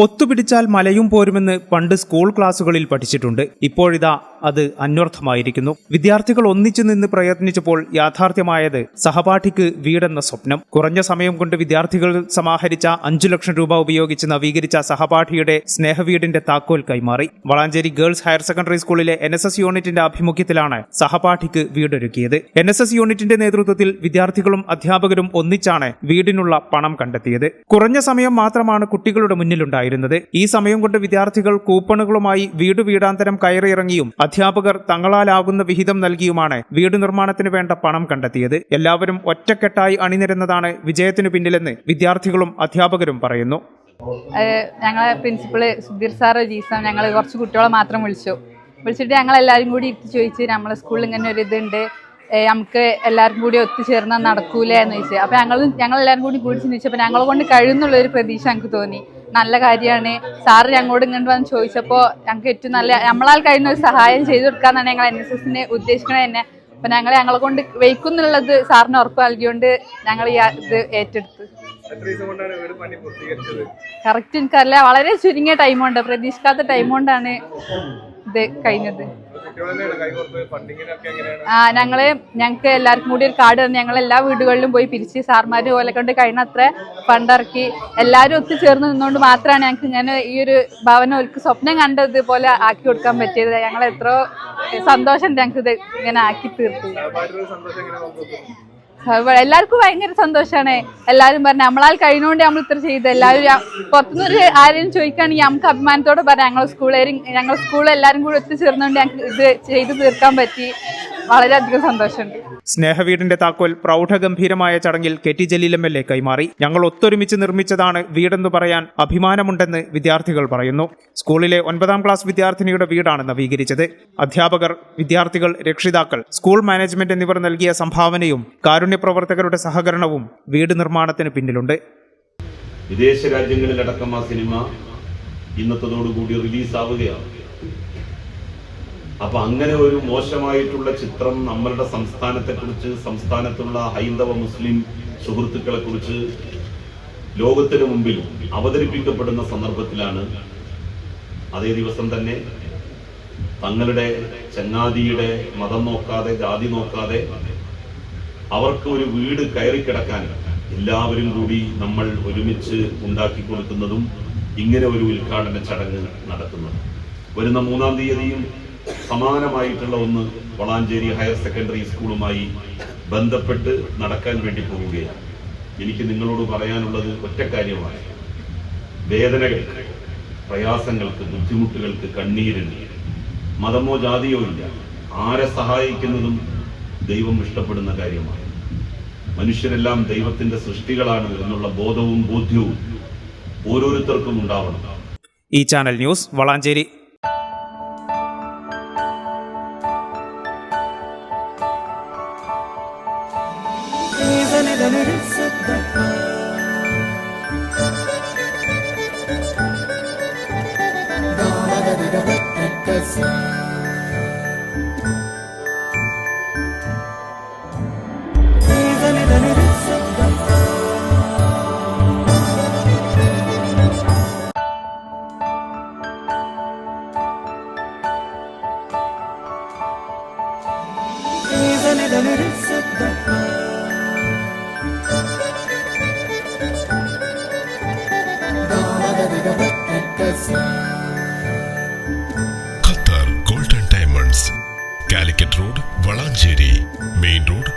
ഒത്തുപിടിച്ചാൽ മലയും പോരുമെന്ന് പണ്ട് സ്കൂൾ ക്ലാസുകളിൽ പഠിച്ചിട്ടുണ്ട്. ഇപ്പോഴിതാ അത് അന്വർത്ഥമായിരിക്കുന്നു. വിദ്യാർത്ഥികൾ ഒന്നിച്ചു നിന്ന് പ്രയത്നിച്ചപ്പോൾ യാഥാർത്ഥ്യമായത് സഹപാഠിക്ക് വീടെന്ന സ്വപ്നം. കുറഞ്ഞ സമയം കൊണ്ട് വിദ്യാർത്ഥികൾ സമാഹരിച്ച 5 ലക്ഷം രൂപ ഉപയോഗിച്ച് നവീകരിച്ച സഹപാഠിയുടെ സ്നേഹവീടിന്റെ താക്കോൽ കൈമാറി. വളാഞ്ചേരി ഗേൾസ് ഹയർ സെക്കൻഡറി സ്കൂളിലെ NSS യൂണിറ്റിന്റെ ആഭിമുഖ്യത്തിലാണ് സഹപാഠിക്ക് വീടൊരുക്കിയത്. NSS യൂണിറ്റിന്റെ നേതൃത്വത്തിൽ വിദ്യാർത്ഥികളും അധ്യാപകരും ഒന്നിച്ചാണ് വീടിനുള്ള പണം കണ്ടെത്തിയത്. കുറഞ്ഞ സമയം മാത്രമാണ് കുട്ടികളുടെ മുന്നിലുണ്ടായിരുന്നത്. ഈ സമയം കൊണ്ട് വിദ്യാർത്ഥികൾ കൂപ്പണുകളുമായി വീടാന്തരം കയറിയിറങ്ങിയും അധ്യാപകർ തങ്ങളാലാകുന്ന വിഹിതം നൽകിയുമാണ് വീട് നിർമ്മാണത്തിന് വേണ്ട പണം കണ്ടെത്തിയത്. എല്ലാവരും ഒറ്റക്കെട്ടായി അണിനിരന്നതാണ് വിജയത്തിനു പിന്നിലെന്ന് വിദ്യാർത്ഥികളും അധ്യാപകരും പറയുന്നു. ഞങ്ങളെ പ്രിൻസിപ്പള് സുധീർ സാറ് ജീസം ഞങ്ങൾ കുറച്ച് കുട്ടികളെ മാത്രം വിളിച്ചിട്ട് ഞങ്ങൾ എല്ലാവരും കൂടി ഇട്ട് ചോദിച്ച് നമ്മളെ സ്കൂളിൽ ഇങ്ങനെ ഒരു ഇതുണ്ട്, നമുക്ക് എല്ലാവർക്കും കൂടി ഒത്തുചേർന്നാൽ നടക്കൂലേ എന്ന് ചോദിച്ചു. അപ്പോൾ ഞങ്ങൾ എല്ലാവരും കൂടി ചിന്തിച്ചപ്പോൾ ഞങ്ങളെ കൊണ്ട് കഴിയുന്നുള്ളൊരു പ്രതീക്ഷ ഞങ്ങൾക്ക് തോന്നി. നല്ല കാര്യമാണ്. സാറ് ഞങ്ങളോട് ഇങ്ങോട്ട് വന്ന് ചോദിച്ചപ്പോൾ ഞങ്ങൾക്ക് ഏറ്റവും നല്ല നമ്മളാൽ കഴിയുന്ന ഒരു സഹായം ചെയ്തു കൊടുക്കാന്നാണ് ഞങ്ങൾ NSSനെ ഉദ്ദേശിക്കുന്നത് തന്നെ. അപ്പം ഞങ്ങളെ കൊണ്ട് വയ്ക്കുന്നുള്ളത് സാറിന് ഉറപ്പ് നൽകിയോണ്ട് ഞങ്ങൾ ഈ ഇത് ഏറ്റെടുത്ത്. കറക്റ്റ് എനിക്കറിയില്ല, വളരെ ചുരുങ്ങിയ ടൈം കൊണ്ട്, പ്രതീക്ഷിക്കാത്ത ടൈം കൊണ്ടാണ് ഇത് കഴിഞ്ഞത്. ഞങ്ങൾക്ക് എല്ലാവർക്കും കൂടി ഒരു കാർഡ് തന്നു. ഞങ്ങൾ എല്ലാ വീടുകളിലും പോയി പിരിച്ച് സാർമാർ പോലെ കൊണ്ട് കഴിയുന്നത്ര ഫണ്ടിറക്കി എല്ലാവരും ഒത്തുചേർന്ന് നിന്നുകൊണ്ട് മാത്രമാണ് ഞങ്ങൾക്ക് ഇങ്ങനെ ഈ ഒരു ഭവനം ഒരു സ്വപ്നം കണ്ടത് പോലെ ആക്കി കൊടുക്കാൻ പറ്റിയത്. ഞങ്ങൾ എത്രയോ സന്തോഷം ഞങ്ങൾക്ക് ഇത് ഇങ്ങനെ ആക്കി തീർത്തു. എല്ലാവർക്കും ഭയങ്കര സന്തോഷമാണ്. എല്ലാവരും പറഞ്ഞു നമ്മളാൽ കഴിഞ്ഞുകൊണ്ട് നമ്മൾ ഇത്ര ചെയ്ത്. എല്ലാവരും പുറത്തുനിന്നൊരു ആരെയും ചോദിക്കുകയാണെങ്കിൽ നമുക്ക് അഭിമാനത്തോടെ പറയാം ഞങ്ങൾ സ്കൂളിൽ എല്ലാവരും കൂടി ഒത്തുചേർന്നുകൊണ്ട് ഞങ്ങൾക്ക് ഇത് ചെയ്ത് തീർക്കാൻ പറ്റി. വളരെയധികം സന്തോഷമുണ്ട്. സ്നേഹവീടിന്റെ താക്കോൽ പ്രൗഢഗംഭീരമായ ചടങ്ങിൽ KT ജലീൽ MLA കൈമാറി. ഞങ്ങൾ ഒത്തൊരുമിച്ച് നിർമ്മിച്ചതാണ് വീടെന്ന് പറയാൻ അഭിമാനമുണ്ടെന്ന് വിദ്യാർത്ഥികൾ പറയുന്നു. സ്കൂളിലെ 9ാം ക്ലാസ് വിദ്യാർത്ഥിനിയുടെ വീടാണ് നവീകരിച്ചത്. അധ്യാപകർ, വിദ്യാർത്ഥികൾ, രക്ഷിതാക്കൾ, സ്കൂൾ മാനേജ്മെന്റ് എന്നിവർ നൽകിയ സംഭാവനയും കാരുണ്യ പ്രവർത്തകരുടെ സഹകരണവും വീട് നിർമ്മാണത്തിന് പിന്നിലുണ്ട്. വിദേശ രാജ്യങ്ങളിലടക്കം ആ സിനിമ ഇന്നത്തോടുകൂടി റിലീസാവുകയാണ്. അപ്പൊ അങ്ങനെ ഒരു മോശമായിട്ടുള്ള ചിത്രം നമ്മളുടെ സംസ്ഥാനത്തെക്കുറിച്ച്, സംസ്ഥാനത്തുള്ള ഹൈന്ദവ മുസ്ലിം സുഹൃത്തുക്കളെ കുറിച്ച് ലോകത്തിന് മുമ്പിൽ അവതരിപ്പിക്കപ്പെടുന്ന സന്ദർഭത്തിലാണ് അതേ ദിവസം തന്നെ തങ്ങളുടെ ചങ്ങാതിയുടെ മതം നോക്കാതെ, ജാതി നോക്കാതെ അവർക്ക് ഒരു വീട് കയറിക്കിടക്കാൻ എല്ലാവരും കൂടി നമ്മൾ ഒരുമിച്ച് ഉണ്ടാക്കി കൊടുക്കുന്നതും ഇങ്ങനെ ഒരു ഉദ്ഘാടന ചടങ്ങ് നടക്കുന്നത്. വരുന്ന 3-ാം തീയതിയും സമാനമായിട്ടുള്ള ഒന്ന് വളാഞ്ചേരി ഹയർ സെക്കൻഡറി സ്കൂളുമായി ബന്ധപ്പെട്ട് നടക്കാൻ വേണ്ടി പോവുകയാണ്. എനിക്ക് നിങ്ങളോട് പറയാനുള്ളത് ഒറ്റ കാര്യമാണ്. വേദനകൾക്ക്, പ്രയാസങ്ങൾക്ക്, ബുദ്ധിമുട്ടുകൾക്ക്, കണ്ണീരിന് മതമോ ജാതിയോ ഇല്ല. ആരെ സഹായിക്കുന്നതും ദൈവം ഇഷ്ടപ്പെടുന്ന കാര്യമാണ്. മനുഷ്യരെല്ലാം ദൈവത്തിന്റെ സൃഷ്ടികളാണ് എന്നുള്ള ബോധവും ബോധ്യവും ഓരോരുത്തർക്കും ഉണ്ടാവണം. ഈ channel news Valanchery. Qatar golden diamonds, Calicut road, Valanchery main road.